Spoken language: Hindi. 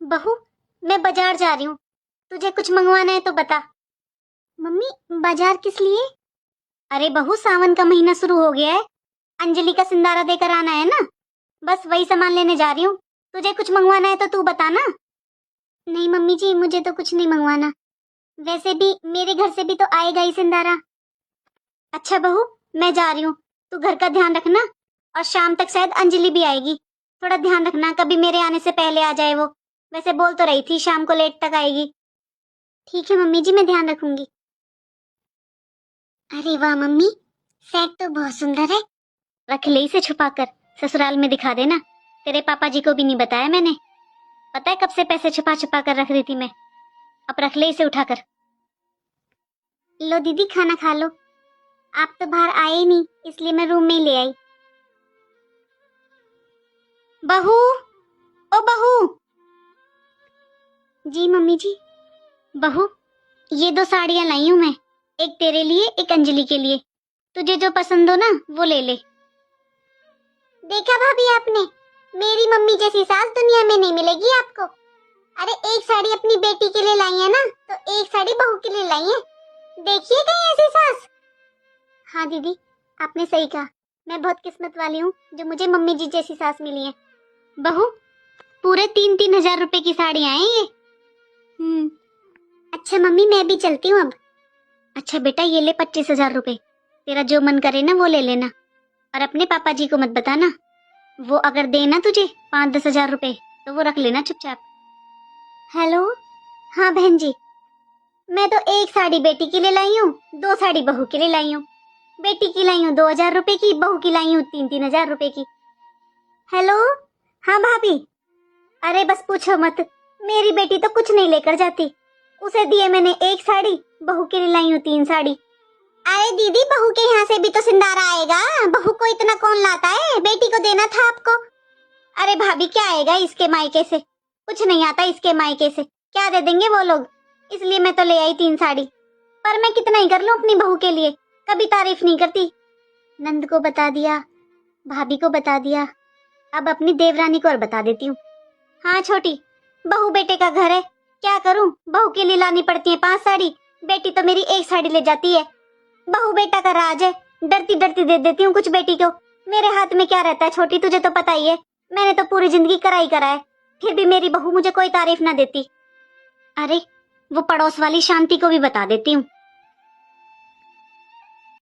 बहू, मैं बाजार जा रही हूँ, तुझे कुछ मंगवाना है तो बता। मम्मी, बाजार किस लिए? अरे बहू, सावन का महीना शुरू हो गया है, अंजलि का सिंदारा देकर आना है ना, बस वही सामान लेने जा रही हूँ। तुझे कुछ मंगवाना है तो तू बता ना। नहीं मम्मी जी, मुझे तो कुछ नहीं मंगवाना, वैसे भी मेरे घर से भी तो आएगा ही सिंदारा। अच्छा बहू, मैं जा रही हूँ, तू घर का ध्यान रखना, और शाम तक शायद अंजलि भी आएगी, थोड़ा ध्यान रखना, कभी मेरे आने से पहले आ जाए वो। वैसे बोल तो रही थी शाम को लेट तक आएगी। ठीक है मम्मी जी, मैं ध्यान रखूंगी। अरे वाह मम्मी, सेट तो बहुत सुंदर है। रख ले इसे छुपा कर, ससुराल में दिखा देना। तेरे पापा जी को भी नहीं बताया मैंने, पता है कब से पैसे छुपा छुपा कर रख रही थी मैं। अब रख ले इसे उठाकर। लो दीदी, खाना खा लो। आप तो बाहर आए ही नहीं, इसलिए मैं रूम में ही ले आई। बहू, ओ बहू। जी मम्मी जी। बहू, ये 2 साड़ियां लाई हूं मैं, एक तेरे लिए एक अंजलि के लिए, तुझे जो पसंद हो ना वो ले ले। देखा भाभी आपने, मेरी मम्मी जैसी सास दुनिया में नहीं मिलेगी आपको। अरे एक साड़ी अपनी बेटी के लिए लाई है ना, तो एक साड़ी बहू के लिए लाई है। देखिए कहीं ऐसी सास। हाँ दीदी, आपने सही कहा, मैं बहुत किस्मत वाली हूँ जो मुझे मम्मी जी जैसी सास मिली है। बहू, पूरे 3-3 हजार रुपए की साड़ियां हैं ये। अच्छा मम्मी, मैं भी चलती हूँ अब। अच्छा बेटा, ये ले 25,000 रुपए, तेरा जो मन करे ना वो ले लेना, और अपने पापा जी को मत बताना, वो अगर देना तुझे 5-10 हजार रुपए तो वो रख लेना चुपचाप। हेलो, हाँ बहन जी, मैं तो एक साड़ी बेटी के लिए लाई हूँ, 2 साड़ी बहू के लिए लाई हूँ। बेटी की लाई हूँ 2,000 रुपए की, बहू की लाई हूँ 3-3 हजार रुपए की। हेलो, हाँ भाभी। अरे बस पूछो मत, मेरी बेटी तो कुछ नहीं लेकर जाती, उसे दिए मैंने एक साड़ी, बहू के लिए लाई हूँ 3 साड़ी। अरे दीदी, बहू के यहाँ से भी तो सिंदारा आएगा, बहू को इतना कौन लाता है, बेटी को देना था आपको। अरे भाभी, क्या आएगा इसके मायके से, कुछ नहीं आता इसके मायके से, क्या दे देंगे वो लोग, इसलिए मैं तो ले आई 3 साड़ी। पर मैं कितना ही कर लूं अपनी बहू के लिए, कभी तारीफ नहीं करती। नंद को बता दिया, भाभी को बता दिया, अब अपनी देवरानी को और बता देती हूँ। हाँ छोटी, बहू बेटे का घर है, क्या करूं, बहू के लिए लानी पड़ती है 5 साड़ी, बेटी तो मेरी एक साड़ी ले जाती है। बहू बेटा का राज है, डरती डरती दे देती हूँ कुछ बेटी को, मेरे हाथ में क्या रहता है छोटी, तुझे तो पता ही है, मैंने तो पूरी जिंदगी कराई करा है, फिर भी मेरी बहू मुझे कोई तारीफ ना देती। अरे वो पड़ोस वाली शांति को भी बता देती हूँ,